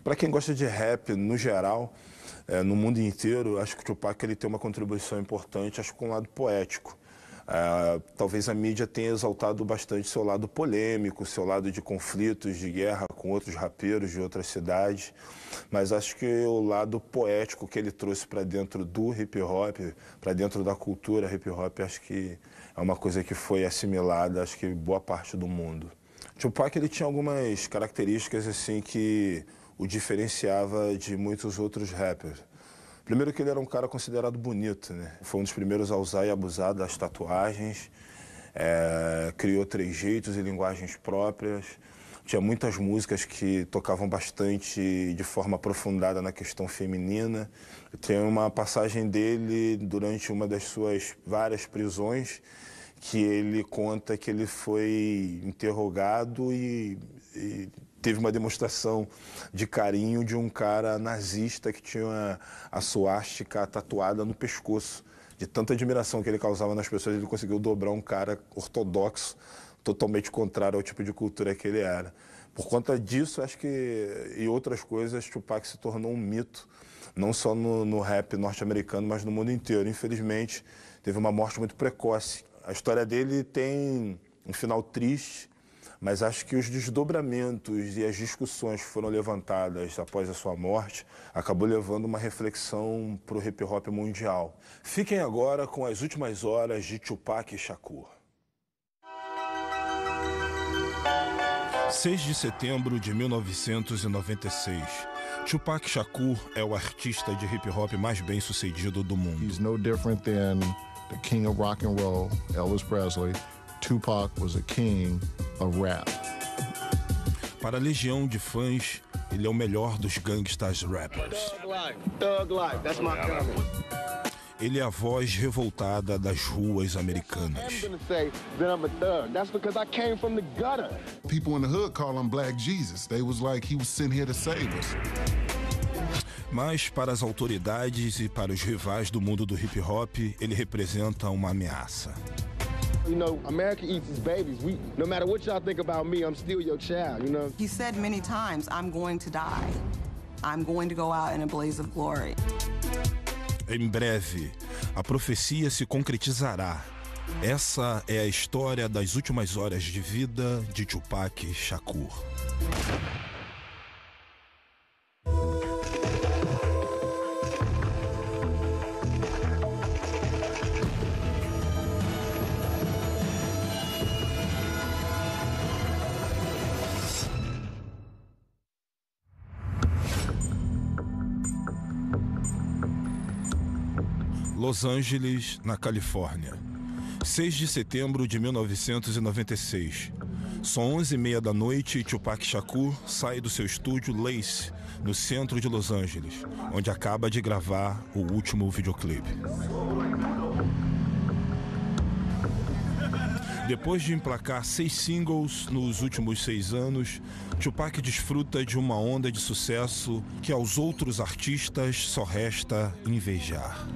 Para quem gosta de rap, no geral, no mundo inteiro, acho que o Tupac ele tem uma contribuição importante, acho que com um lado poético. Talvez a mídia tenha exaltado bastante seu lado polêmico, seu lado de conflitos, de guerra com outros rapeiros de outras cidades, mas acho que o lado poético que ele trouxe para dentro do hip hop, para dentro da cultura hip hop, acho que é uma coisa que foi assimilada, acho que boa parte do mundo. Tupac ele tinha algumas características assim que o diferenciava de muitos outros rappers. Primeiro que ele era um cara considerado bonito, né? Foi um dos primeiros a usar e abusar das tatuagens, criou trejeitos e linguagens próprias. Tinha muitas músicas que tocavam bastante de forma aprofundada na questão feminina. Tem uma passagem dele durante uma das suas várias prisões que ele conta que ele foi interrogado e teve uma demonstração de carinho de um cara nazista que tinha a suástica tatuada no pescoço. De tanta admiração que ele causava nas pessoas, ele conseguiu dobrar um cara ortodoxo, totalmente contrário ao tipo de cultura que ele era. Por conta disso, acho que, e outras coisas, Tupac se tornou um mito, não só no rap norte-americano, mas no mundo inteiro. Infelizmente, teve uma morte muito precoce. A história dele tem um final triste, mas acho que os desdobramentos e as discussões que foram levantadas após a sua morte acabou levando uma reflexão para o hip hop mundial. Fiquem agora com as últimas horas de Tupac Shakur. 6 de setembro de 1996. Tupac Shakur é o artista de hip hop mais bem sucedido do mundo. He's no different than the king of rock and roll, Elvis Presley. Tupac was a king of rap. Para a legião de fãs, ele é o melhor dos gangsters rappers. Thug life, that's my comment. Ele é a voz revoltada das ruas americanas. People in the hood call him Black Jesus. They was like he was sent here to save us. Mas para as autoridades e para os rivais do mundo do hip hop, ele representa uma ameaça. You know, America eats its babies. No matter what y'all think about me, I'm still your child, you know? He said many times, I'm going to die. I'm going to go out in a blaze of glory. Em breve, a profecia se concretizará. Essa é a história das últimas horas de vida de Tupac Shakur. Los Angeles, na Califórnia. 6 de setembro de 1996. São 11h30 da noite e Tupac Shakur sai do seu estúdio Lace, no centro de Los Angeles, onde acaba de gravar o último videoclipe. Depois de emplacar 6 singles nos últimos 6 anos, Tupac desfruta de uma onda de sucesso que aos outros artistas só resta invejar.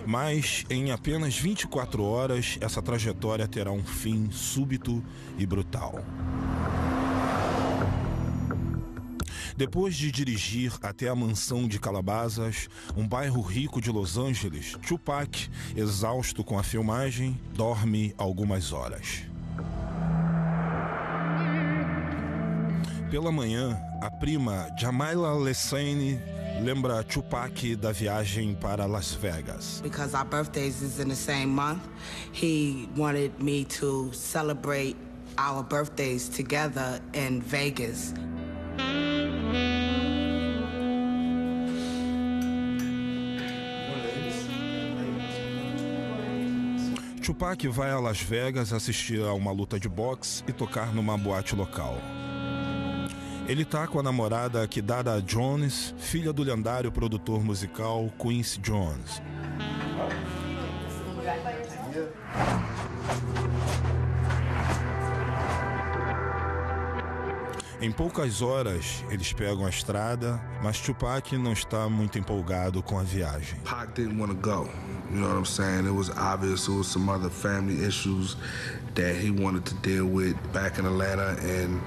Mas em apenas 24 horas, essa trajetória terá um fim súbito e brutal. Depois de dirigir até a mansão de Calabasas, um bairro rico de Los Angeles, Tupac, exausto com a filmagem, dorme algumas horas. Pela manhã, a prima Jamila Lessane lembra Tupac da viagem para Las Vegas. Because our birthdays is in the same month, he wanted me to celebrate our birthdays together in Vegas. Tupac vai a Las Vegas assistir a uma luta de boxe e tocar numa boate local. Ele tá com a namorada Kidada Jones, filha do lendário produtor musical Quincy Jones. Em poucas horas, eles pegam a estrada, mas Tupac não está muito empolgado com a viagem. Pac didn't want to go. You know what I'm saying? It was obvious there was some other family issues that he wanted to deal with back in Atlanta, and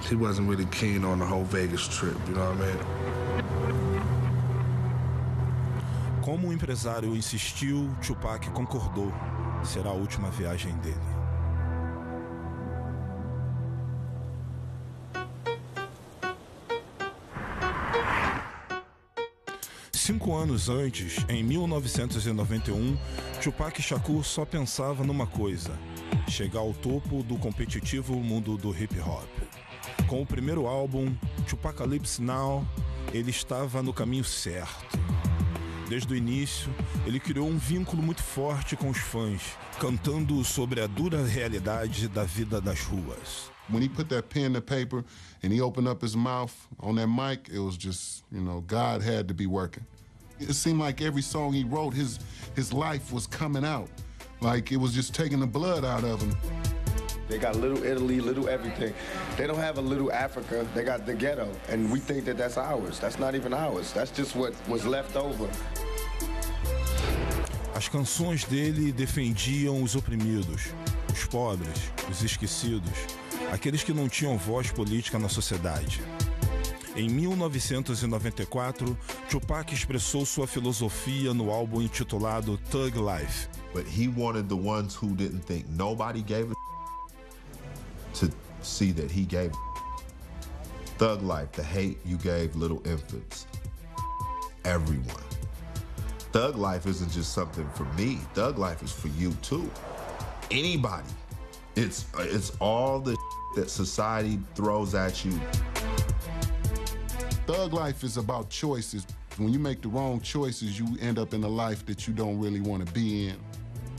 he wasn't really keen on the whole Vegas trip, you know what I mean? Como o empresário insistiu, Tupac concordou. Será a última viagem dele. Cinco anos antes, em 1991, Tupac Shakur só pensava numa coisa: chegar ao topo do competitivo mundo do hip-hop. Com o primeiro álbum, Tupacalypse Now, ele estava no caminho certo. Desde o início, ele criou um vínculo muito forte com os fãs, cantando sobre a dura realidade da vida das ruas. When he put that pen to paper and he opened up his mouth on that mic, it was just, you know, God had to be working. It seemed like every song he wrote, his life was coming out. Like it was just taking the blood out of him. They got Little Italy, Little everything. They don't have a Little Africa. They got the ghetto. And we think that that's ours. That's not even ours. That's just what was left over. As canções dele defendiam os oprimidos, os pobres, os esquecidos, aqueles que não tinham voz política na sociedade. Em 1994, Tupac expressou sua filosofia no álbum intitulado Thug Life. But he wanted the ones who didn't think nobody gave a to see that he gave Thug Life, the hate you gave little infants. Everyone. Thug Life isn't just something for me. Thug Life is for you too. Anybody. It's all the that society throws at you. Thug life is about choices. When you make the wrong choices, you end up in a life that you don't really want to be in.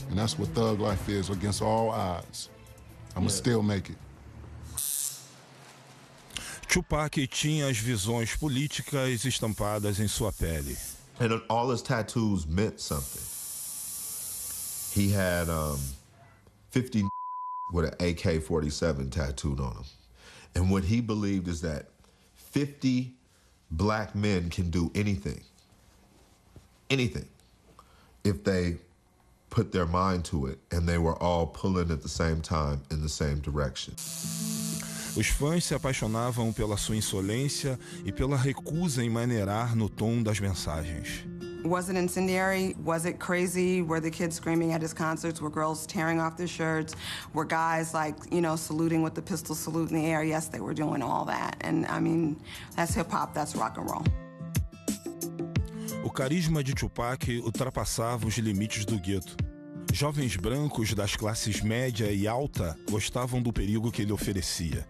And that's what thug life is, against all odds. I'm gonna still make it. Tupac tinha as visões políticas estampadas em sua pele. And all his tattoos meant something. He had 50 with an AK-47 tattooed on him. And what he believed is that 50 black men can do anything, if they put their mind to it, and they were all pulling at the same time in the same direction. Os fãs se apaixonavam pela sua insolência e pela recusa em maneirar no tom das mensagens. Was it incendiary? Was it crazy? Were the kids screaming at his concerts? Were girls tearing off their shirts? Were guys, like, you know, saluting with the pistol salute in the air? Yes, they were doing all that. And, I mean, that's hip-hop, that's rock and roll. O carisma de Tupac ultrapassava os limites do gueto. Jovens brancos das classes média e alta gostavam do perigo que ele oferecia.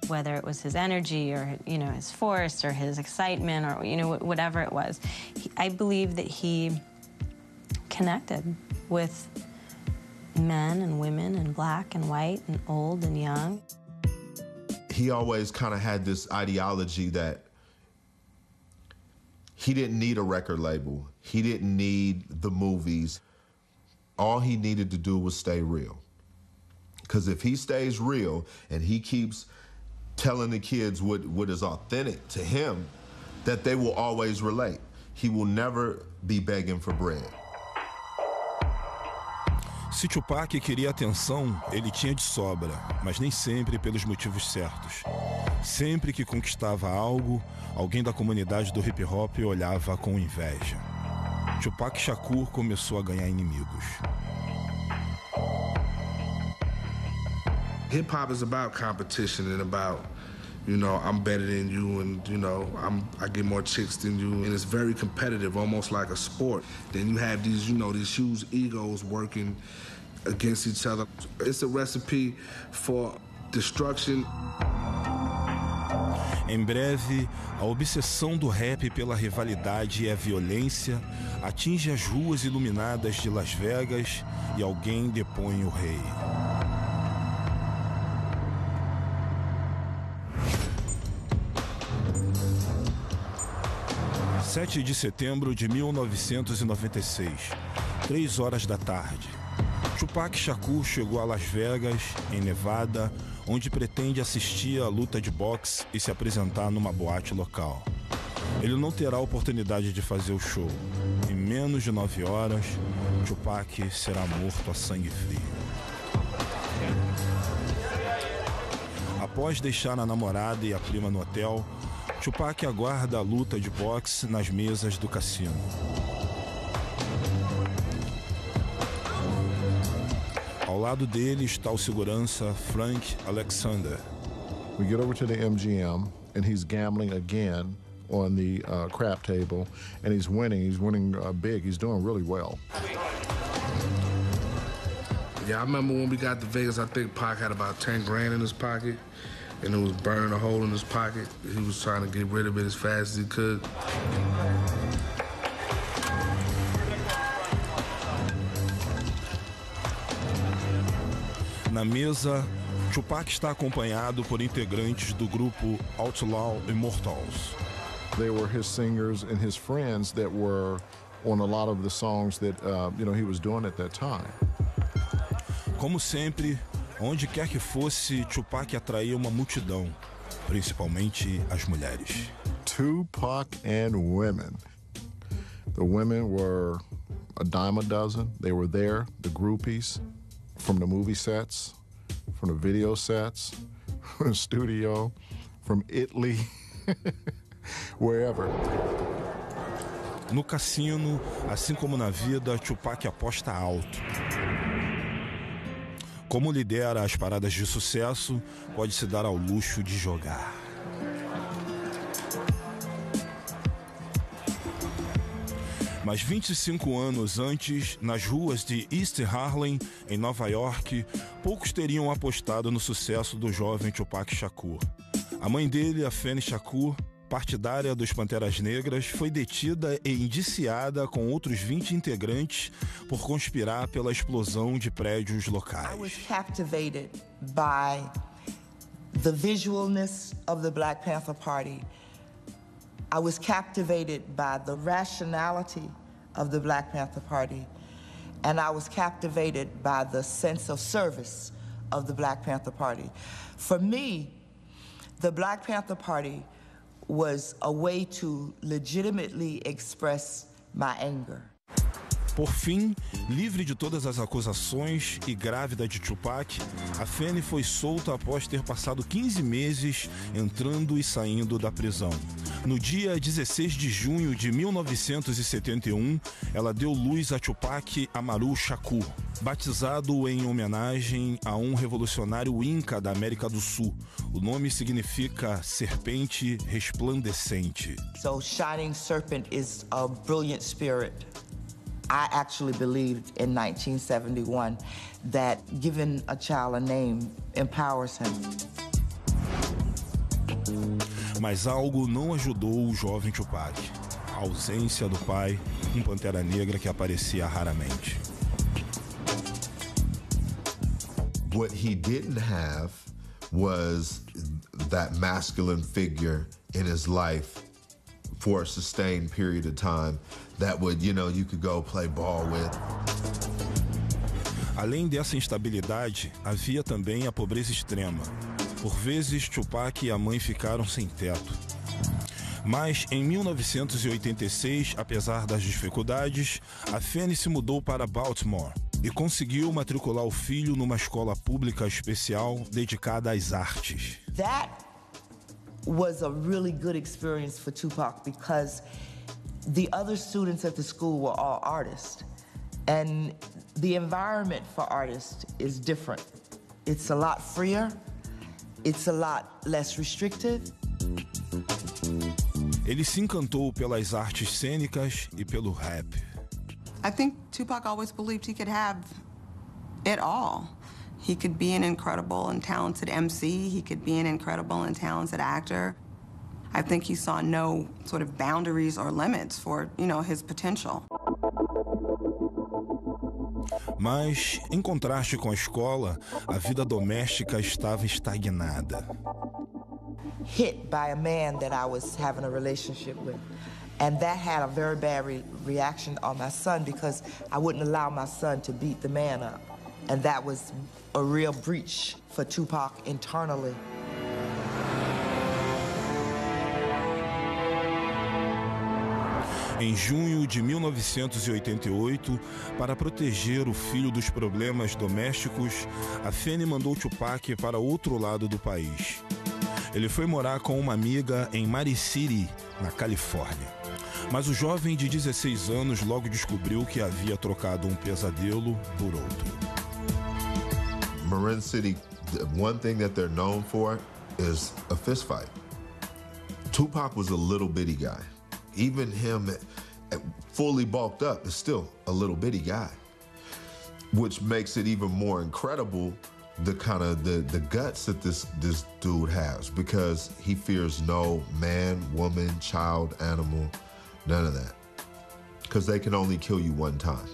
Whether it was his energy or, you know, his force or his excitement or, you know, whatever it was, I believe that he connected with men and women and black and white and old and young. He always kind of had this ideology that he didn't need a record label. He didn't need the movies. All he needed to do was stay real. Because if he stays real and he keeps telling the kids what is authentic to him, that they will always relate. He will never be begging for bread. Se Tupac queria atenção, ele tinha de sobra, mas nem sempre pelos motivos certos. Sempre que conquistava algo, alguém da comunidade do hip-hop olhava com inveja. Tupac Shakur começou a ganhar inimigos. Hip-hop is about competition and about, you know, I'm better than you and, you know, I get more chicks than you. And it's very competitive, almost like a sport. Then you have these, you know, these huge egos working against each other. It's a recipe for destruction. Em breve, a obsessão do rap pela rivalidade e a violência atinge as ruas iluminadas de Las Vegas e alguém depõe o rei. 7 de setembro de 1996, 3 horas da tarde. Tupac Shakur chegou a Las Vegas, em Nevada, onde pretende assistir à luta de boxe e se apresentar numa boate local. Ele não terá a oportunidade de fazer o show. Em menos de 9 horas, Tupac será morto a sangue frio. Após deixar a namorada e a prima no hotel, Tupac aguarda a luta de boxe nas mesas do cassino. Ao lado dele está o segurança Frank Alexander. We get over to the MGM, and he's gambling again on the crap table, and he's winning. He's winning big. He's doing really well. Yeah, I remember when we got to Vegas, I think Pac had about 10 grand in his pocket, and it was burning a hole in his pocket. He was trying to get rid of it as fast as he could. Na mesa, Tupac está acompanhado por integrantes do grupo Outlaw Immortals. They were his singers and his friends that were on a lot of the songs that he was doing at that time. Como sempre, onde quer que fosse, Tupac atraía uma multidão, principalmente as mulheres. Tupac and women. The women were a dime a dozen. They were there, the groupies, from the movie sets, from the video sets, from the studio, from Italy, wherever. No cassino, assim como na vida, Tupac aposta alto. Como lidera as paradas de sucesso, pode se dar ao luxo de jogar. Mas 25 anos antes, nas ruas de East Harlem, em Nova York, poucos teriam apostado no sucesso do jovem Tupac Shakur. A mãe dele, a Afeni Shakur, partidária dos Panteras Negras, foi detida e indiciada com outros 20 integrantes por conspirar pela explosão de prédios locais. I was captivated by the visualness of the Black Panther Party. I was captivated by the rationality of the Black Panther Party, and I was captivated by the sense of service of the Black Panther Party. For me, the Black Panther Party was a way to legitimately express my anger. Por fim, livre de todas as acusações e grávida de Tupac, Afeni foi solta após ter passado 15 meses entrando e saindo da prisão. No dia 16 de junho de 1971, ela deu luz a Tupac Amaru Shakur, batizado em homenagem a um revolucionário inca da América do Sul. O nome significa serpente resplandecente. So Shining Serpent is a brilliant spirit. I actually believed in 1971 that giving a child a name empowers him. Mas algo não ajudou o jovem Tupac. A ausência do pai, um Pantera Negra que aparecia raramente. What he didn't have was that masculine figure in his life for a sustained period of time that would, you could go play ball with. Além dessa instabilidade, havia também a pobreza extrema. Por vezes, Tupac e a mãe ficaram sem teto. Mas, em 1986, apesar das dificuldades, Afeni se mudou para Baltimore e conseguiu matricular o filho numa escola pública especial dedicada às artes. That was a really good experience for Tupac because the other students at the school were all artists. And the environment for artists is different. It's a lot freer. It's a lot less restrictive. Ele se encantou pelas artes cênicas e pelo rap. I think Tupac always believed he could have it all. He could be an incredible and talented MC. He could be an incredible and talented actor. I think he saw no sort of boundaries or limits for, his potential. Mas, em contraste com a escola, a vida doméstica estava estagnada. Hit by a man that I was having a relationship with. And that had a very bad reaction on my son because I wouldn't allow my son to beat the man up. And that was a real breach for Tupac internally. Em junho de 1988, para proteger o filho dos problemas domésticos, a Fanny mandou Tupac para outro lado do país. Ele foi morar com uma amiga em Marin City, na Califórnia. Mas o jovem de 16 anos logo descobriu que havia trocado um pesadelo por outro. Marin City, one thing that they're known for is a fist fight. Tupac was a little bitty guy. Even him, fully bulked up, is still a little bitty guy, which makes it even more incredible the kind of the guts that this dude has, because he fears no man, woman, child, animal, none of that, because they can only kill you one time.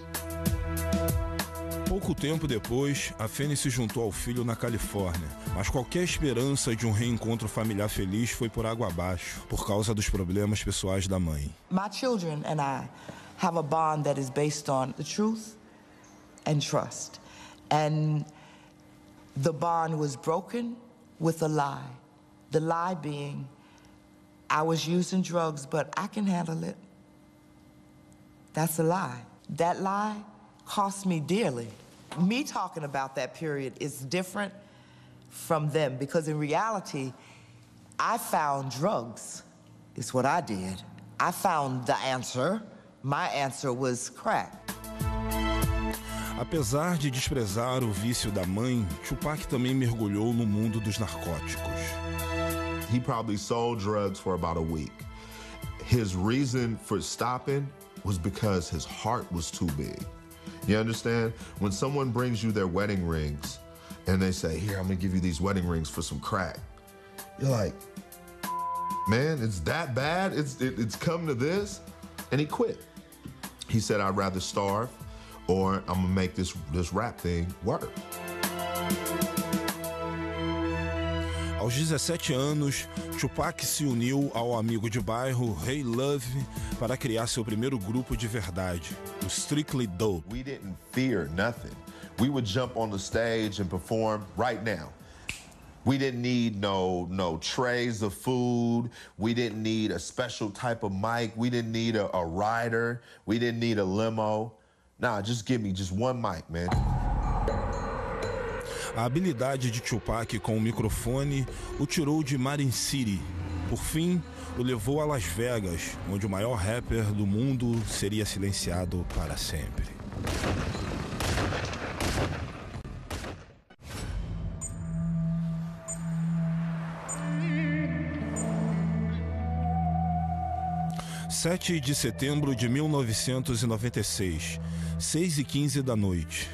Pouco tempo depois, a Fanny se juntou ao filho na Califórnia, mas qualquer esperança de um reencontro familiar feliz foi por água abaixo, por causa dos problemas pessoais da mãe. My children and I have a bond that is based on the truth and trust. And the bond was broken with a lie. The lie being, I was using drugs, but I can handle it. That's a lie. That lie cost me dearly. Me talking about that period is different from them, because in reality, I found drugs, is what I did. I found the answer. My answer was crack. Apesar de desprezar o vício da mãe, Tupac também mergulhou no mundo dos narcóticos. He probably sold drugs for about a week. His reason for stopping was because his heart was too big. You understand? When someone brings you their wedding rings and they say, here, I'm gonna give you these wedding rings for some crack. You're like, man, it's that bad? It's come to this? And he quit. He said, I'd rather starve or I'm gonna make this rap thing work. Aos 17 anos, Tupac se uniu ao amigo de bairro Ray Love para criar seu primeiro grupo de verdade, o Strictly Dope. We didn't fear nothing. We would jump on the stage and perform right now. We didn't need no trays of food. We didn't need a special type of mic. We didn't need a rider. We didn't need a limo. Nah, just give me just one mic, man. A habilidade de Tupac com o microfone o tirou de Marin City. Por fim, o levou a Las Vegas, onde o maior rapper do mundo seria silenciado para sempre. (7 de setembro de 1996, 6h15 da noite).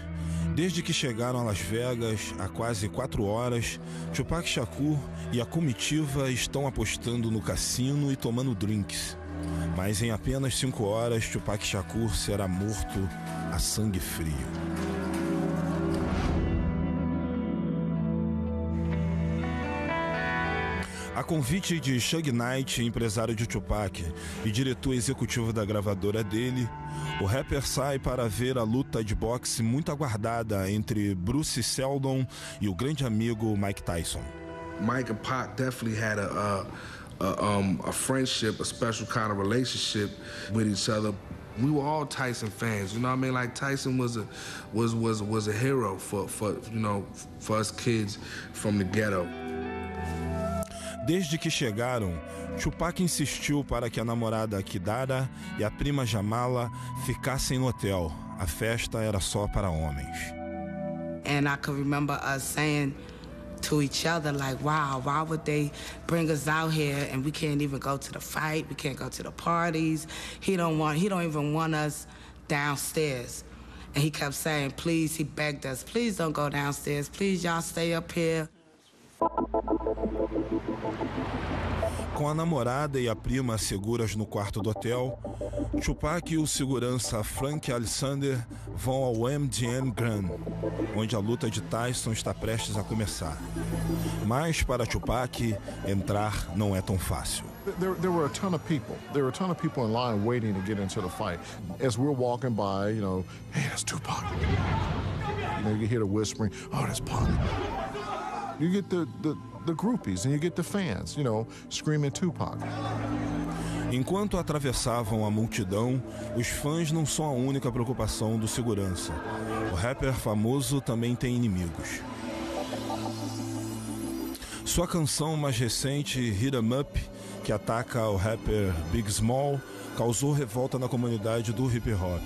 Desde que chegaram a Las Vegas, há quase 4 horas, Tupac Shakur e a comitiva estão apostando no cassino e tomando drinks. Mas em apenas 5 horas, Tupac Shakur será morto a sangue frio. A convite de Suge Knight, empresário de Tupac e diretor executivo da gravadora dele, o rapper sai para ver a luta de boxe muito aguardada entre Bruce Seldon e o grande amigo Mike Tyson. Mike and Pac definitely had a friendship, a special kind of relationship with each other. We were all Tyson fans, you know what I mean? Like Tyson was a hero for us kids from the ghetto. Desde que chegaram, Tupac insistiu para que a namorada Kidara e a prima Jamala ficassem no hotel. A festa era só para homens. And I can remember us saying to each other, like, wow, why would they bring us out here and we can't even go to the fight, we can't go to the parties. He don't even want us downstairs. And he kept saying, please, he begged us, please don't go downstairs, please y'all stay up here. Com a namorada e a prima seguras no quarto do hotel, Tupac e o segurança Frank Alexander vão ao MGM Grand, onde a luta de Tyson está prestes a começar. Mas para Tupac, entrar não é tão fácil. There were a ton of people. There were a ton of people in line waiting to get into the fight. As we're walking by, hey, that's Tupac. You hear the whispering, oh, that's Pac. You get the groupies and you get the fans, screaming Tupac. Enquanto atravessavam a multidão, os fãs não são a única preocupação do segurança. O rapper famoso também tem inimigos. Sua canção mais recente, Hit 'Em Up, que ataca o rapper Big Small, causou revolta na comunidade do hip hop.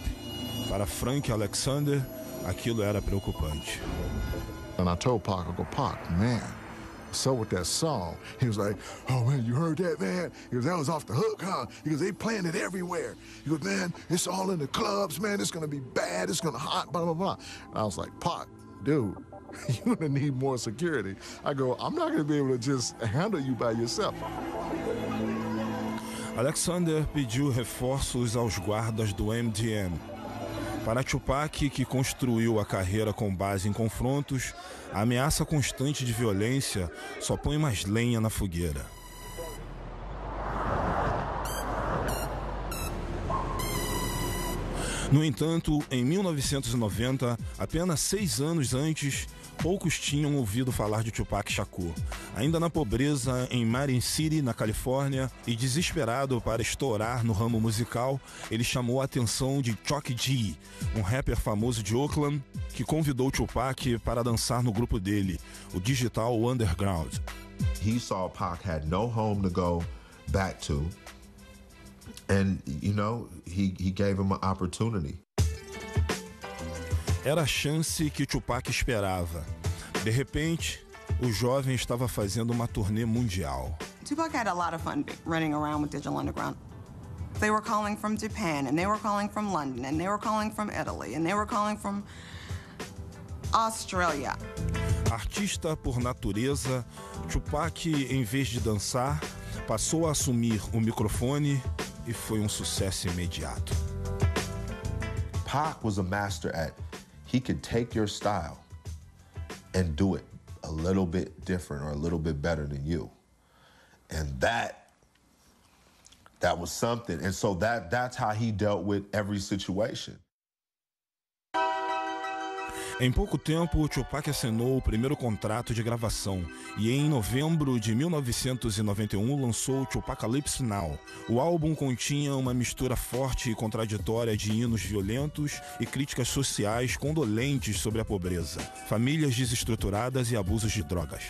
Para Frank Alexander, aquilo era preocupante. And I told Pac, I go, Pac, man, so with that song, he was like, oh man, you heard that, man? He goes, that was off the hook, huh? He goes, they playing it everywhere. He goes, man, it's all in the clubs, man, it's gonna be bad, it's gonna hot, blah, blah, blah. And I was like, Pac, dude, you're gonna need more security. I go, I'm not gonna be able to just handle you by yourself. Alexander pediu reforços aos guardas do MGM. Para Tupac, que construiu a carreira com base em confrontos, a ameaça constante de violência só põe mais lenha na fogueira. No entanto, em 1990, apenas 6 anos antes, poucos tinham ouvido falar de Tupac Shakur. Ainda na pobreza, em Marin City, na Califórnia, e desesperado para estourar no ramo musical, ele chamou a atenção de Chuck G, um rapper famoso de Oakland, que convidou Tupac para dançar no grupo dele, o Digital Underground. He saw Pac had no home to go back to. And, you know, he gave him an opportunity. Era a chance que Tupac esperava. De repente, o jovem estava fazendo uma turnê mundial. Tupac had a lot of fun running around with Digital Underground. They were calling from Japan, and they were calling from London, and they were calling from Italy, and they were calling from Australia. Artista por natureza, Tupac, em vez de dançar, passou a assumir o microfone e foi um sucesso imediato. Pac was a master at, he could take your style and do it a little bit different or a little bit better than you. And that was something. And so that's how he dealt with every situation. Em pouco tempo, Tupac assinou o primeiro contrato de gravação e em novembro de 1991 lançou Tupacalypse Now. O álbum continha uma mistura forte e contraditória de hinos violentos e críticas sociais condolentes sobre a pobreza, famílias desestruturadas e abusos de drogas.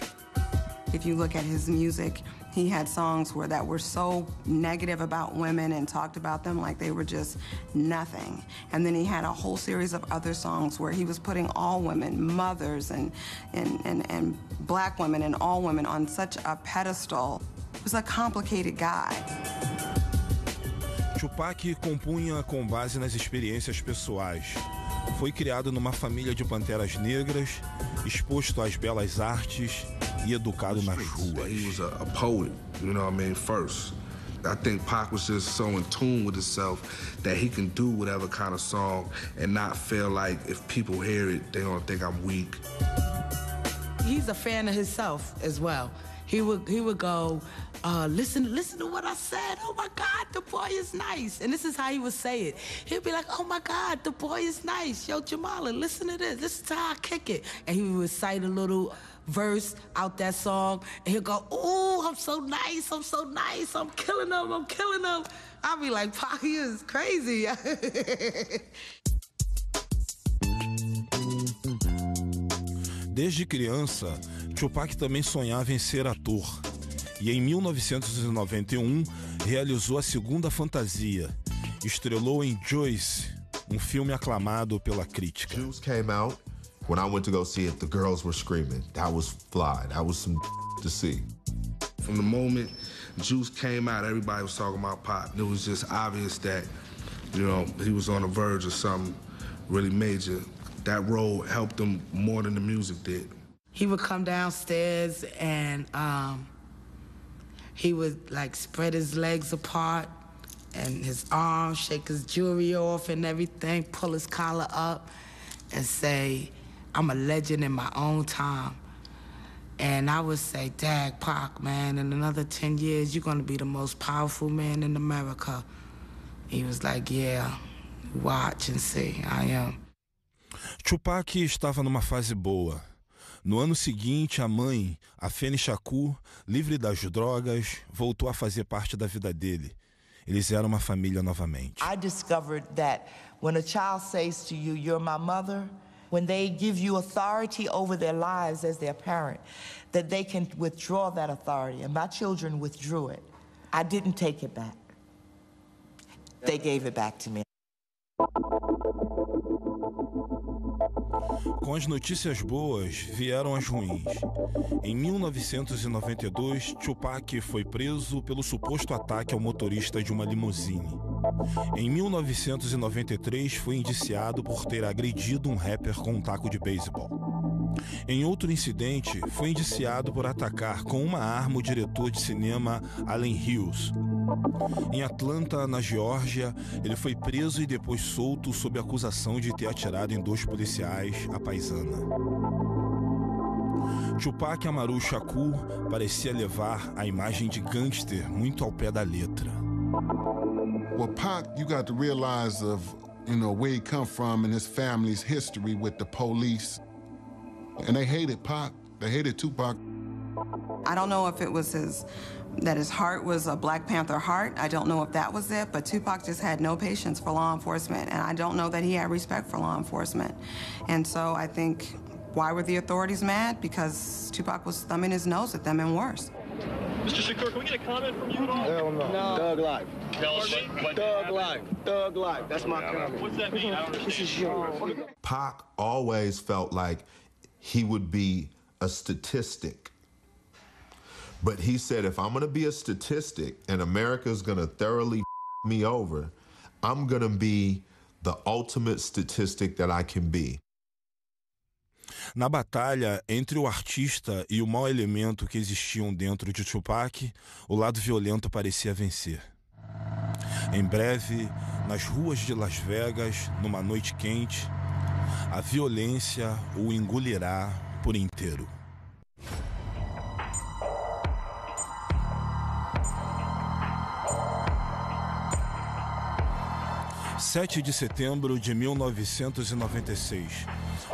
If you look at his music, he had songs that were so negative about women and talked about them like they were just nothing. And then he had a whole series of other songs where he was putting all women, mothers and black women and all women on such a pedestal. He was a complicated guy. Tupac compunha com base nas experiências pessoais. Foi criado numa família de panteras negras, exposto às belas artes e educado nas ruas. He was a poet, you know what I mean, first. I think Pac was just so in tune with himself that he can do whatever kind of song and not feel like if people hear it, they don't think I'm weak. He's a fan of himself as well. He would go, listen to what I said. Oh my God, the boy is nice. And this is how he would say it. He'd be like, oh my God, the boy is nice. Yo, Jamala, listen to this. This is how I kick it. And he would recite a little verse out that song, and he'll go, ooh, I'm so nice, I'm so nice, I'm killing them, I'm killing them. I'll be like, Pac, he is crazy. Desde criança, Tupac também sonhava em ser ator. E em 1991, realizou a segunda fantasia. Estrelou em Joyce, um filme aclamado pela crítica. Juice came out. When I went to go see it, the girls were screaming. That was fly. That was some to see. From the moment Juice came out, everybody was talking about Pac. It was just obvious that, you know, he was on the verge of something really major. That role helped him more than the music did. He would come downstairs and he would like spread his legs apart and his arms, shake his jewelry off and everything, pull his collar up and say, I'm a legend in my own time. And I would say, Dag, Pac, man, in another 10 years, you're going to be the most powerful man in America. He was like, yeah, watch and see, I am. Tupac estava numa fase boa. No ano seguinte, a mãe, Afeni Shakur, livre das drogas, voltou a fazer parte da vida dele. Eles eram uma família novamente. I discovered that when a child says to you, "You're my mother," when they give you authority over their lives as their parent, that they can withdraw that authority. And my children withdrew it. I didn't take it back. They gave it back to me. Com as notícias boas, vieram as ruins. Em 1992, Tupac foi preso pelo suposto ataque ao motorista de uma limusine. Em 1993, foi indiciado por ter agredido um rapper com um taco de beisebol. Em outro incidente, foi indiciado por atacar com uma arma o diretor de cinema Allen Hughes. Em Atlanta, na Geórgia, ele foi preso e depois solto sob acusação de ter atirado em 2 policiais à paisana. Tupac Amaru Shakur parecia levar a imagem de gangster muito ao pé da letra. Well, Pac, you got to realize of, where he come from and his family's history with the police. And they hated Pac. They hated Tupac. I don't know if it was that his heart was a Black Panther heart. I don't know if that was it, but Tupac just had no patience for law enforcement, and I don't know that he had respect for law enforcement. And so I think, why were the authorities mad? Because Tupac was thumbing his nose at them and worse. Mr. Shakur, can we get a comment from you at all? Hell no. Thug life. Thug life. Thug life. That's my comment. What's that mean? I don't understand. This is yours. Pac always felt like he would be a statistic. But he said, if I'm going to be a statistic and America's going to thoroughly me over, I'm going to be the ultimate statistic that I can be. Na batalha entre o artista e o mau elemento que existiam dentro de Tupac, o lado violento parecia vencer. Em breve, nas ruas de Las Vegas, numa noite quente, a violência o engolirá por inteiro. (7 de setembro de 1996,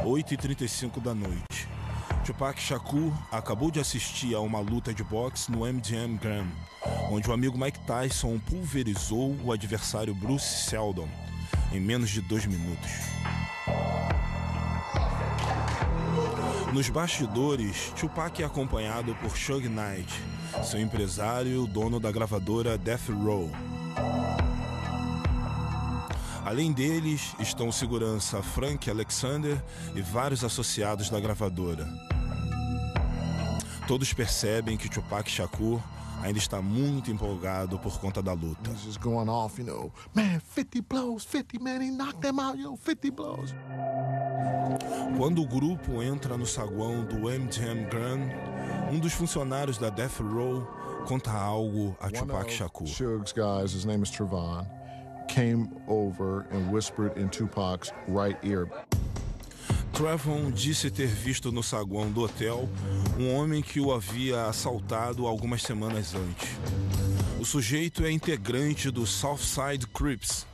8h35 da noite. Tupac Shakur acabou de assistir a uma luta de boxe no MGM Grand, onde o amigo Mike Tyson pulverizou o adversário Bruce Seldon em menos de 2 minutos. Nos bastidores, Tupac é acompanhado por Suge Knight, seu empresário e o dono da gravadora Death Row. Além deles, estão o segurança Frank Alexander e vários associados da gravadora. Todos percebem que Tupac Shakur ainda está muito empolgado por conta da luta. He's just going off, man, 50 blows, 50, man, he knocked them out, 50 blows. Quando o grupo entra no saguão do MGM Grand, um dos funcionários da Death Row conta algo a Tupac Shakur. Suge's guys, his name is Trevon, came over and whispered in Tupac's right ear. Trevon disse ter visto no saguão do hotel um homem que o havia assaltado algumas semanas antes. O sujeito é integrante do Southside Crips,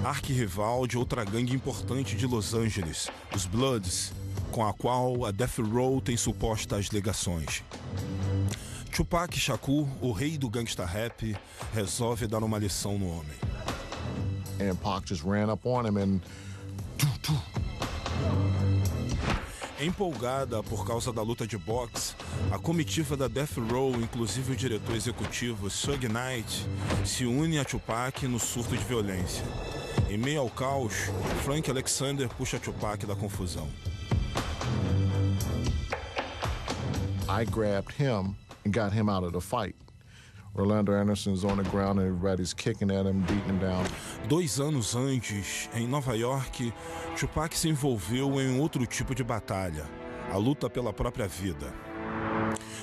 arquirrival de outra gangue importante de Los Angeles, os Bloods, com a qual a Death Row tem supostas ligações. Tupac Shakur, o rei do gangsta rap, resolve dar uma lição no homem. And Pac just ran up on him and... Empolgada por causa da luta de boxe, a comitiva da Death Row, inclusive o diretor executivo Suge Knight, se une a Tupac no surto de violência. Em meio ao caos, Frank Alexander puxa Tupac da confusão. I grabbed him and got him out of the fight. Orlando Anderson's on the ground and everybody's kicking at him, beating him down. 2 anos antes, em Nova York, Tupac se envolveu em outro tipo de batalha, a luta pela própria vida.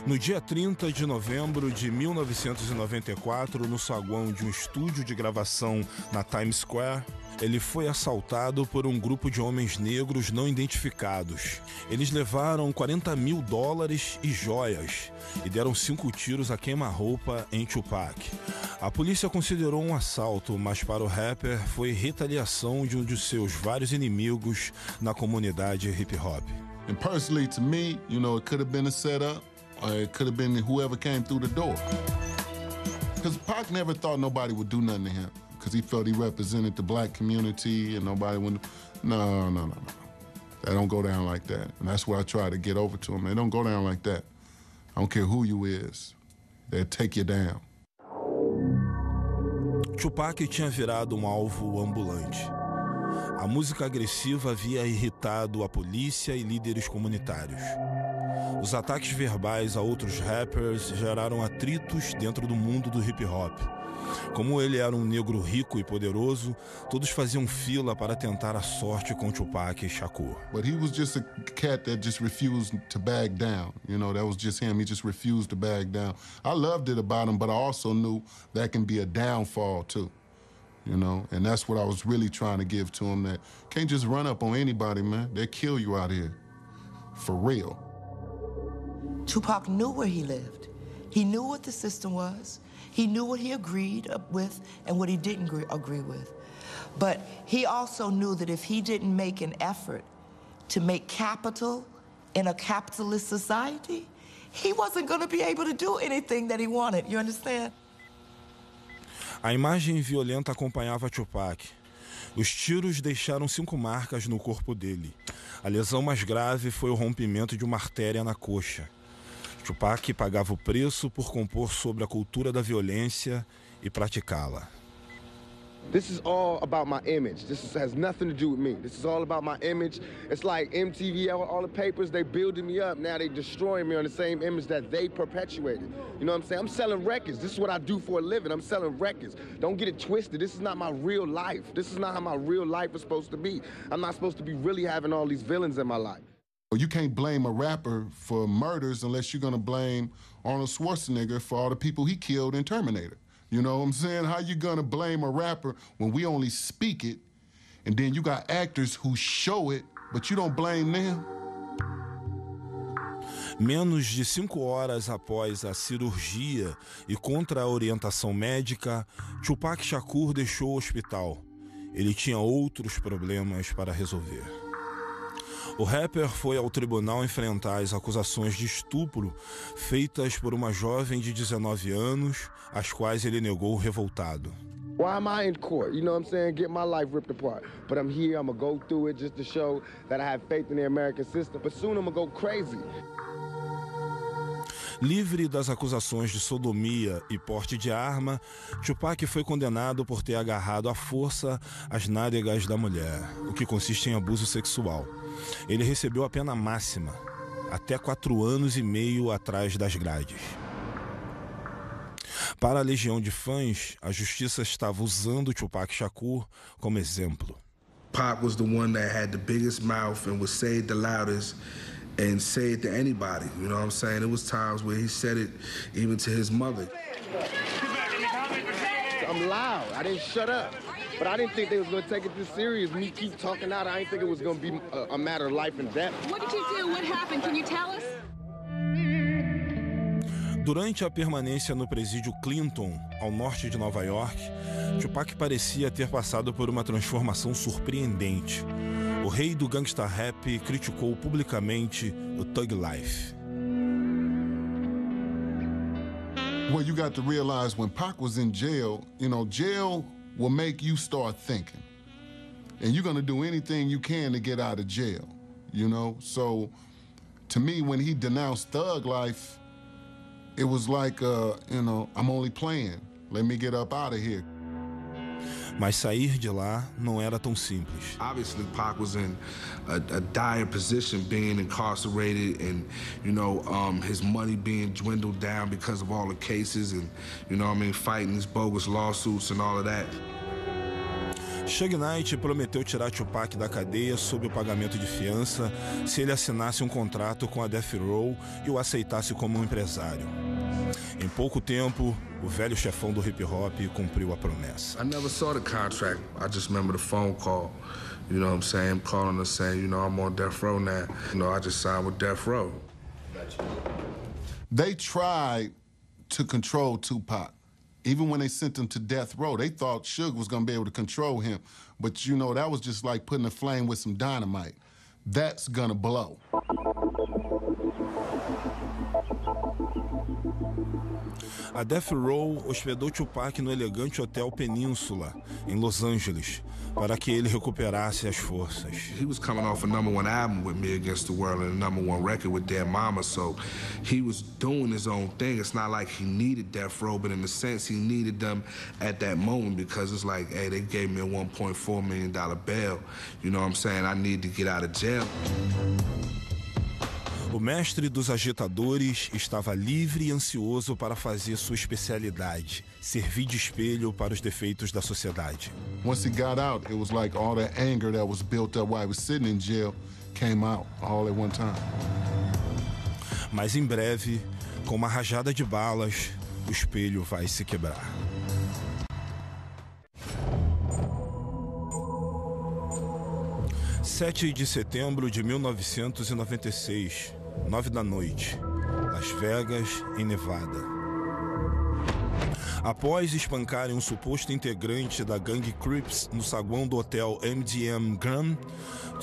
No dia 30 de novembro de 1994, no saguão de um estúdio de gravação na Times Square, ele foi assaltado por um grupo de homens negros não identificados. Eles levaram $40 mil e joias e deram 5 tiros a queima-roupa em Tupac. A polícia considerou um assalto, mas para o rapper foi retaliação de um de seus vários inimigos na comunidade hip-hop. And personally, to me, it could have been a setup, or it could have been whoever came through the door. Because Pac never thought nobody would do nothing to him because he felt he represented the black community and nobody would. No. That don't go down like that. And that's what I try to get over to him. They don't go down like that. I don't care who you is. They'll take you down. Tupac tinha virado um alvo ambulante. A música agressiva havia irritado a polícia e líderes comunitários. Os ataques verbais a outros rappers geraram atritos dentro do mundo do hip-hop. Como ele era um negro rico e poderoso, todos faziam fila para tentar a sorte com Tupac e Shakur. But he was just a cat that just refused to back down. You know, that was just him. He just refused to back down. I loved it about him, but I also knew that can be a downfall too. You know, and that's what I was really trying to give to him, that can't just run up on anybody, man. They'll kill you out here. For real. Tupac knew where he lived. He knew what the system was. He knew what he agreed with and what he didn't agree with. But he also knew that if he didn't make an effort to make capital in a capitalist society, he wasn't going to be able to do anything that he wanted. You understand? A imagem violenta acompanhava Tupac. Os tiros deixaram 5 marcas no corpo dele. A lesão mais grave foi o rompimento de uma artéria na coxa. Tupac pagava o preço por compor sobre a cultura da violência e praticá-la. This is all about my image. Has nothing to do with me. This is all about my image. It's like MTV, all the papers, they building me up. Now they destroying me on the same image that they perpetuated. You know what I'm saying? I'm selling records. This is what I do for a living. I'm selling records. Don't get it twisted. This is not my real life. This is not how my real life is supposed to be. I'm not supposed to be really having all these villains in my life. You can't blame a rapper for murders unless you're going to blame Arnold Schwarzenegger for all the people he killed in Terminator. You know what I'm saying? How you going to blame a rapper when we only speak it, and then you got actors who show it, but you don't blame them? Menos de 5 horas após a cirurgia e contra a orientação médica, Tupac Shakur deixou o hospital. Ele tinha outros problemas para resolver. O rapper foi ao tribunal enfrentar as acusações de estupro feitas por uma jovem de 19 anos, as quais ele negou revoltado. Why am I in court? You know what I'm saying? Get my life ripped apart. But I'm here, I'm gonna go through it just to show that I have faith in the American system. But soon I'm gonna go crazy. Livre das acusações de sodomia e porte de arma, Tupac foi condenado por ter agarrado à força as nádegas da mulher, o que consiste em abuso sexual. Ele recebeu a pena máxima, até 4 anos e meio atrás das grades. Para a legião de fãs, a justiça estava usando Tupac Shakur como exemplo. Pac was the one that had the biggest mouth and would say it the loudest and say it to anybody, you know what I'm saying? There was times where he said it even to his mother. I'm loud, I didn't shut up. But I didn't think they was gonna take it this serious. Me keep talking out, I didn't think it was gonna be a matter of life and death. What did you do? What happened? Can you tell us? Durante a permanência no presídio Clinton, ao norte de Nova York, Tupac parecia ter passado por uma transformação surpreendente. O rei do gangsta rap criticou publicamente o Thug Life. Well, you got to realize when Pac was in jail, you know, jail will make you start thinking. And you're going to do anything you can to get out of jail, you know? So, to me, when he denounced Thug Life, it was like, you know, I'm only playing. Let me get up out of here. Mas sair de lá não era tão simples. Obviously, Pac was in a dire position, being incarcerated, and you know, his money being dwindled down because of all the cases, and you know, what I mean, fighting these bogus lawsuits and all of that. Suge Knight prometeu tirar Tupac da cadeia sob o pagamento de fiança se ele assinasse um contrato com a Death Row e o aceitasse como um empresário. Em pouco tempo, o velho chefão do hip-hop cumpriu a promessa. I never saw the contract. I just remember the phone call. You know what I'm saying? I'm calling her saying, you know, I'm on Death Row now. You know, I just signed with Death Row. They tried to control Tupac. Even when they sent him to Death Row, they thought Suge was going to be able to control him. But, you know, that was just like putting a flame with some dynamite. That's going to blow. A Death Row hospedou Tupac no elegante Hotel Península, em Los Angeles, para que ele recuperasse as forças. He was coming off a #1 album with Me Against the World and a #1 record with Dead Mama, so he was doing his own thing. It's not like he needed Death Row, but in a sense he needed them at that moment because it's like, hey, they gave me a $1.4 million bail. You know what I'm saying? I need to get out of jail. O mestre dos agitadores estava livre e ansioso para fazer sua especialidade, servir de espelho para os defeitos da sociedade. Once he got out, it was like all that anger that was built up while he was sitting in jail came out all at one time. Mas em breve, com uma rajada de balas, o espelho vai se quebrar. (7 de setembro de 1996, 9 da noite, Las Vegas, em Nevada. Após espancarem um suposto integrante da gangue Crips no saguão do hotel MGM Grand,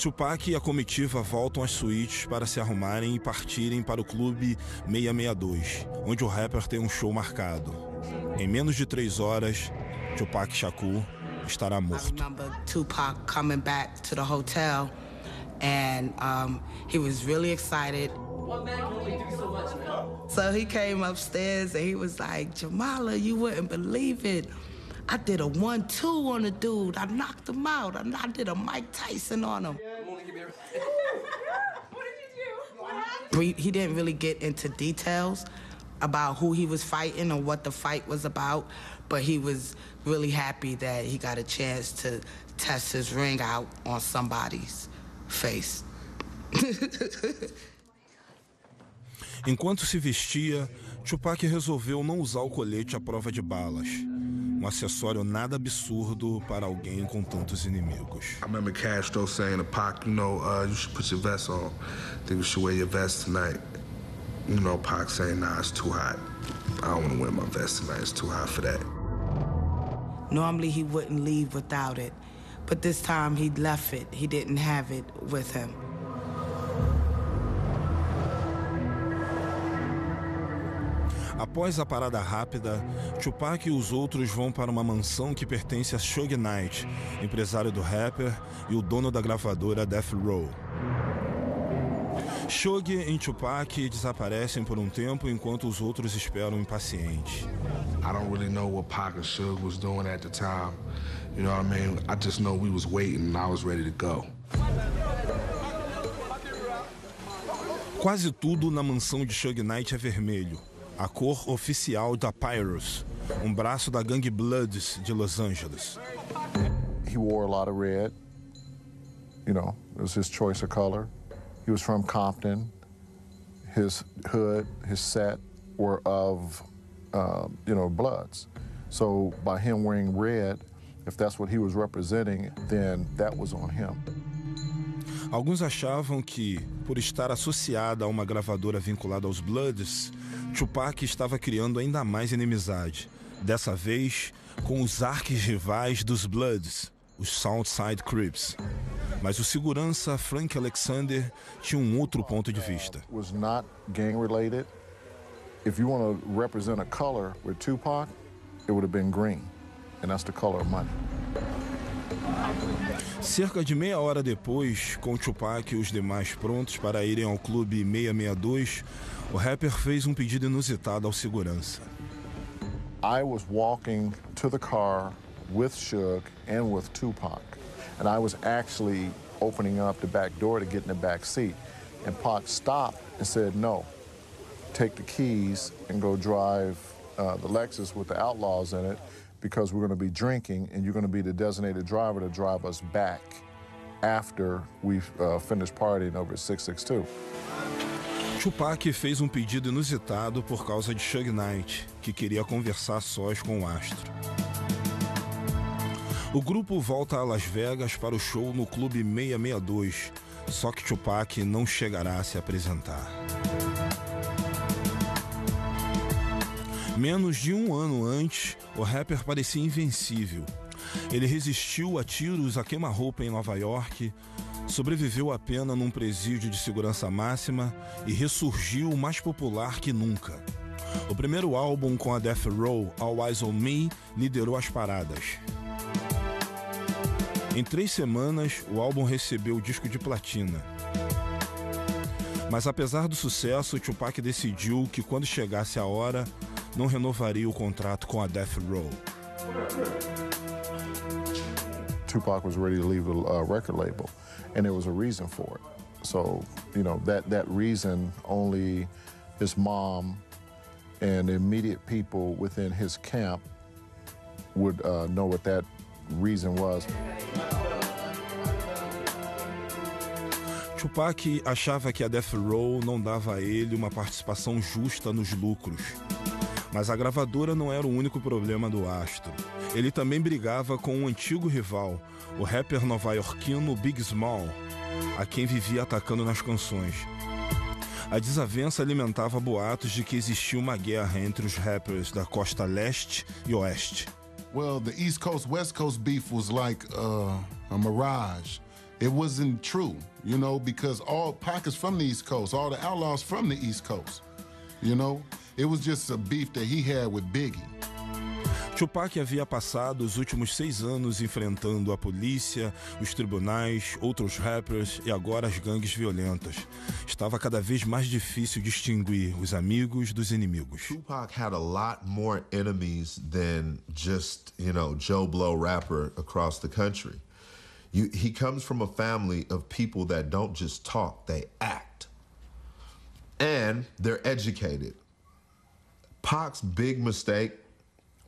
Tupac e a comitiva voltam às suítes para se arrumarem e partirem para o clube 662, onde o rapper tem um show marcado. Em menos de 3 horas, Tupac Shakur estará morto. I remember Tupac coming back to the hotel, and he was really excited. So he came upstairs and he was like, Jamala, you wouldn't believe it. I did a 1-2 on the dude. I knocked him out. I did a Mike Tyson on him. What did you do? What happened? He didn't really get into details about who he was fighting or what the fight was about, but he was really happy that he got a chance to test his ring out on somebody's face. Enquanto se vestia, Tupac resolveu não usar o colete à prova de balas, um acessório nada absurdo para alguém com tantos inimigos. I remember Castro saying to Pac, you know, you should put your vest on. I think you should wear your vest tonight. You know, Pac saying, nah, it's too hot. I don't want to wear my vest tonight. It's too hot for that. Normally he wouldn't leave without it, but this time he left it. He didn't have it with him. Após a parada rápida, Tupac e os outros vão para uma mansão que pertence a Suge Knight, empresário do rapper e o dono da gravadora Death Row. Suge e Tupac desaparecem por um tempo enquanto os outros esperam impacientes. I don't really know what Pac and Suge was doing at the time. You know what I mean? I just know we was waiting and I was ready to go. Quase tudo na mansão de Suge Knight é vermelho, a cor oficial da Pyros, um braço da gangue Bloods de Los Angeles. He wore a lot of red. You know, it was his choice of color. He was from Compton. His hood, his set were of, Bloods. So by him wearing red, if that's what he was representing, then that was on him. Alguns achavam que, por estar associada a uma gravadora vinculada aos Bloods, Tupac estava criando ainda mais inimizade, dessa vez com os arquirrivais dos Bloods, os Southside Crips. Mas o segurança Frank Alexander tinha um outro ponto de vista. Was not gang related. If you want to represent a color with Tupac, it would have been green, and that's the color of money. Cerca de meia hora depois, com Tupac e os demais prontos para irem ao clube 662, o rapper fez um pedido inusitado ao segurança. I was walking to the car with Suge and with Tupac, and I was actually opening up the back door to get in the back seat, and Pac stopped and said, no, take the keys and go drive the Lexus with the Outlaws in it, because we're going to be drinking and you're going to be the designated driver to drive us back after we've finished partying over at 662. Tupac fez um pedido inusitado por causa de Suge Knight, que queria conversar sós com o astro. O grupo volta a Las Vegas para o show no Clube 662, só que Tupac não chegará a se apresentar. Menos de um ano antes, o rapper parecia invencível. Ele resistiu a tiros a queima-roupa em Nova York, sobreviveu à pena num presídio de segurança máxima e ressurgiu mais popular que nunca. O primeiro álbum com a Death Row, All Eyes on Me, liderou as paradas. Em 3 semanas, o álbum recebeu o disco de platina. Mas apesar do sucesso, Tupac decidiu que quando chegasse a hora, não renovaria o contrato com a Death Row. Tupac was ready to leave the record label, and there was a reason for it. So, you know, that reason only his mom and the immediate people within his camp would know what that reason was. Tupac achava que a Death Row não dava a ele uma participação justa nos lucros. Mas a gravadora não era o único problema do astro. Ele também brigava com um antigo rival, o rapper nova-iorquino Big Small, a quem vivia atacando nas canções. A desavença alimentava boatos de que existia uma guerra entre os rappers da costa leste e oeste. Well, the East Coast, West Coast beef was like a mirage. It wasn't true, you know, because all Pac is from the East Coast, all the outlaws from the East Coast, you know? It was just a beef that he had with Biggie. Tupac havia passado os últimos 6 anos enfrentando a polícia, os tribunais, outros rappers e agora as gangues violentas. Estava cada vez mais difícil distinguir os amigos dos inimigos. Tupac had a lot more enemies than just, you know, Joe Blow rapper across the country. He comes from a family of people that don't just talk, they act. And they're educated. Pac's big mistake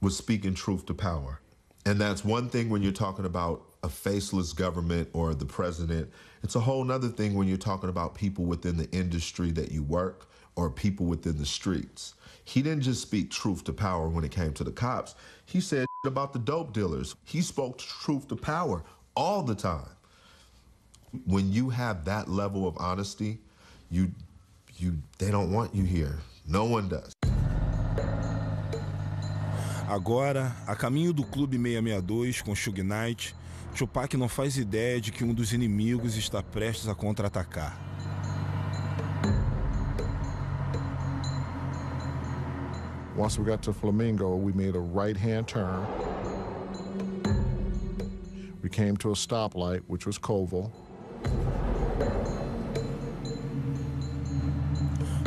was speaking truth to power. And that's one thing when you're talking about a faceless government or the president. It's a whole nother thing when you're talking about people within the industry that you work or people within the streets. He didn't just speak truth to power when it came to the cops. He said about the dope dealers. He spoke truth to power all the time. When you have that level of honesty, they don't want you here. No one does. Agora, a caminho do Clube 662 com Suge Knight, Tupac não faz ideia de que um dos inimigos está prestes a contra-atacar. Once we got to Flamingo, we made a right-hand turn. We came to a stoplight, which was Koval.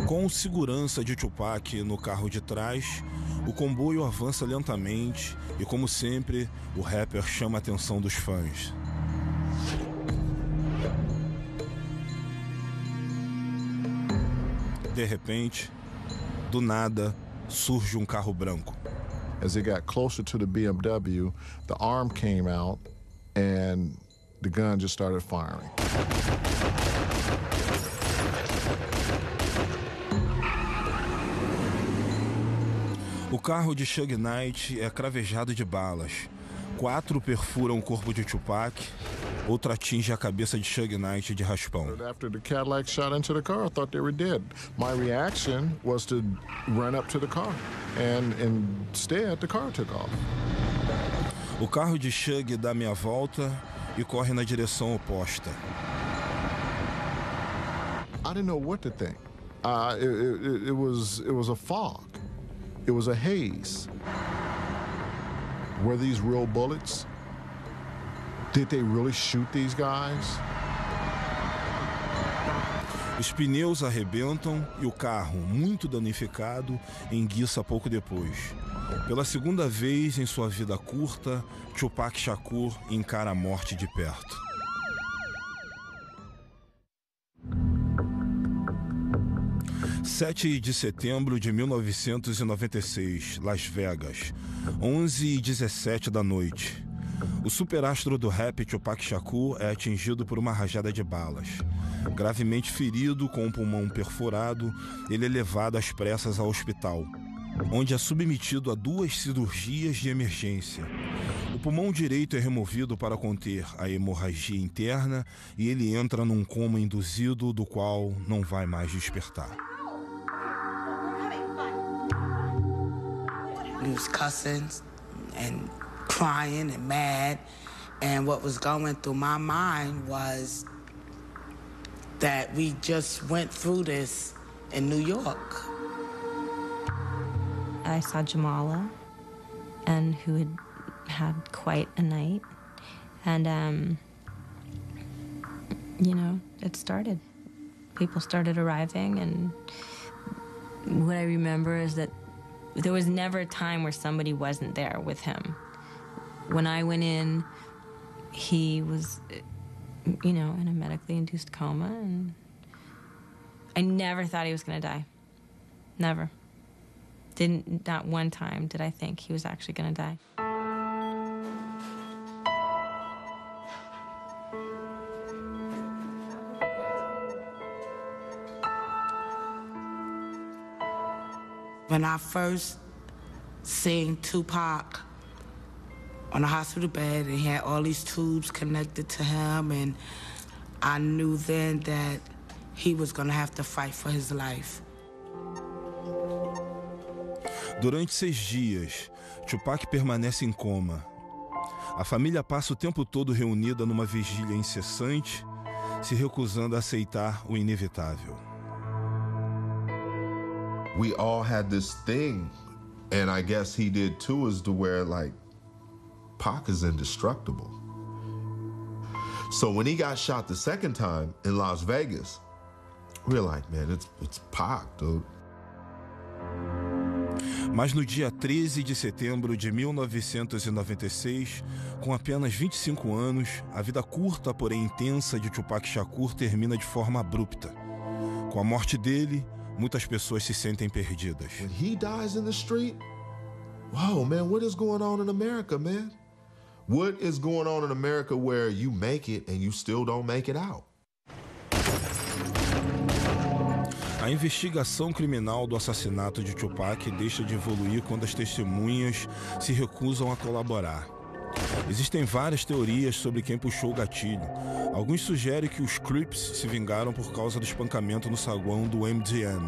Com segurança de Tupac no carro de trás, o comboio avança lentamente e, como sempre, o rapper chama a atenção dos fãs. De repente, do nada, surge um carro branco. As they got closer to the BMW, the arm came out and the gun just started firing. O carro de Suge Knight é cravejado de balas. 4 perfuram o corpo de Tupac, outra atinge a cabeça de Suge Knight de raspão. After the Cadillac shot into the car, I thought they were dead. My reaction was to run up to the car, and instead the car took off. O carro de Suge dá meia volta e corre na direção oposta. I didn't know what to think. It was a fog. It was a haze. Were these real bullets? Did they really shoot these guys? Os pneus arrebentam e o carro, muito danificado, enguiça pouco depois. Pela segunda vez em sua vida curta, Tupac Shakur encara a morte de perto. – 7 de setembro de 1996, Las Vegas, 11h17 da noite. O superastro do rap Tupac Shakur é atingido por uma rajada de balas. Gravemente ferido, com o pulmão perfurado, ele é levado às pressas ao hospital, onde é submetido a 2 cirurgias de emergência. O pulmão direito é removido para conter a hemorragia interna e ele entra num coma induzido do qual não vai mais despertar. He was cussing and crying and mad, and what was going through my mind was that we just went through this in New York. I saw Jamala, and who had had quite a night. And, you know, it started. People started arriving, and what I remember is that there was never a time where somebody wasn't there with him. When I went in, he was, you know, in a medically induced coma, and I never thought he was going to die. Never. Not one time did I think he was actually going to die. When I first seen Tupac on a hospital bed, and he had all these tubes connected to him, and I knew then that he was gonna have to fight for his life. Durante 6 dias, Tupac permanece em coma. A família passa o tempo todo reunida numa vigília incessante, se recusando a aceitar o inevitável. We all had this thing, and I guess he did too, is to where, like, Pac is indestructible. So when he got shot the second time in Las Vegas, we were like, man, it's Pac, dude. Mas no dia 13 de setembro de 1996, com apenas 25 anos, a vida curta, porém intensa de Tupac Shakur termina de forma abrupta. Com a morte dele, muitas pessoas se sentem perdidas. When he dies in the street, whoa, man, what is going on in America, man? What is going on in America where you make it and you still don't make it out? A investigação criminal do assassinato de Tupac deixa de evoluir quando as testemunhas se recusam a colaborar. Existem várias teorias sobre quem puxou o gatilho. Alguns sugerem que os Crips se vingaram por causa do espancamento no saguão do MGM.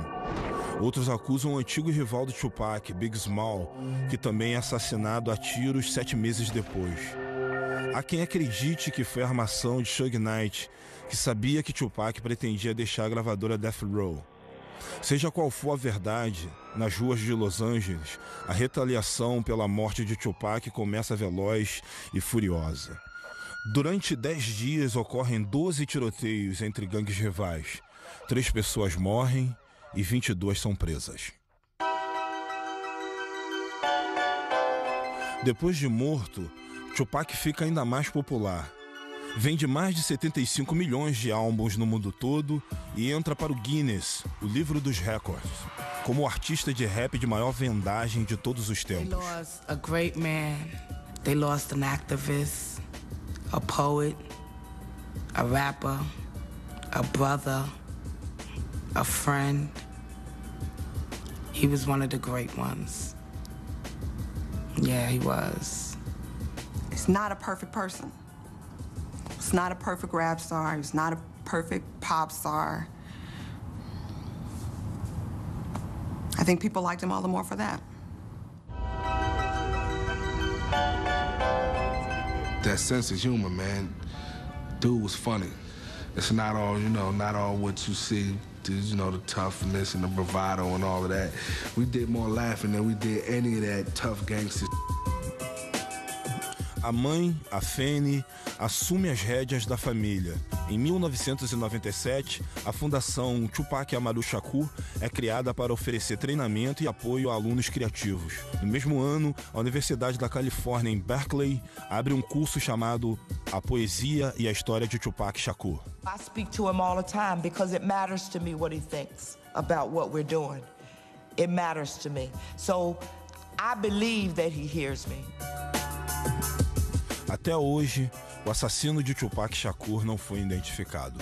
Outros acusam o antigo rival do Tupac, Big Small, que também é assassinado a tiros 7 meses depois. Há quem acredite que foi a armação de Suge Knight, que sabia que Tupac pretendia deixar a gravadora Death Row. Seja qual for a verdade, nas ruas de Los Angeles, a retaliação pela morte de Tupac começa veloz e furiosa. Durante 10 dias ocorrem 12 tiroteios entre gangues rivais. 3 pessoas morrem e 22 são presas. Depois de morto, Tupac fica ainda mais popular. Vende mais de 75 milhões de álbuns no mundo todo e entra para o Guinness, o livro dos recordes, como o artista de rap de maior vendagem de todos os tempos. They lost a great man. They lost an activist, a poet, a rapper, a brother, a friend. He was one of the great ones. Yeah, he was. He's not a perfect person. He's not a perfect rap star. He's not a perfect pop star. I think people liked him all the more for that. That sense of humor, man. Dude was funny. It's not all, you know, not all what you see, you know, the toughness and the bravado and all of that. We did more laughing than we did any of that tough gangster. A mãe, a Fanny, assume as rédeas da família. Em 1997, a Fundação Tupac Amaru Shakur é criada para oferecer treinamento e apoio a alunos criativos. No mesmo ano, a Universidade da Califórnia, em Berkeley, abre um curso chamado A Poesia e a História de Tupac Shakur. I speak to him all the time because it matters to me what he thinks about what we're doing. It matters to me. So I believe that he hears me. Até hoje, o assassino de Tupac Shakur não foi identificado.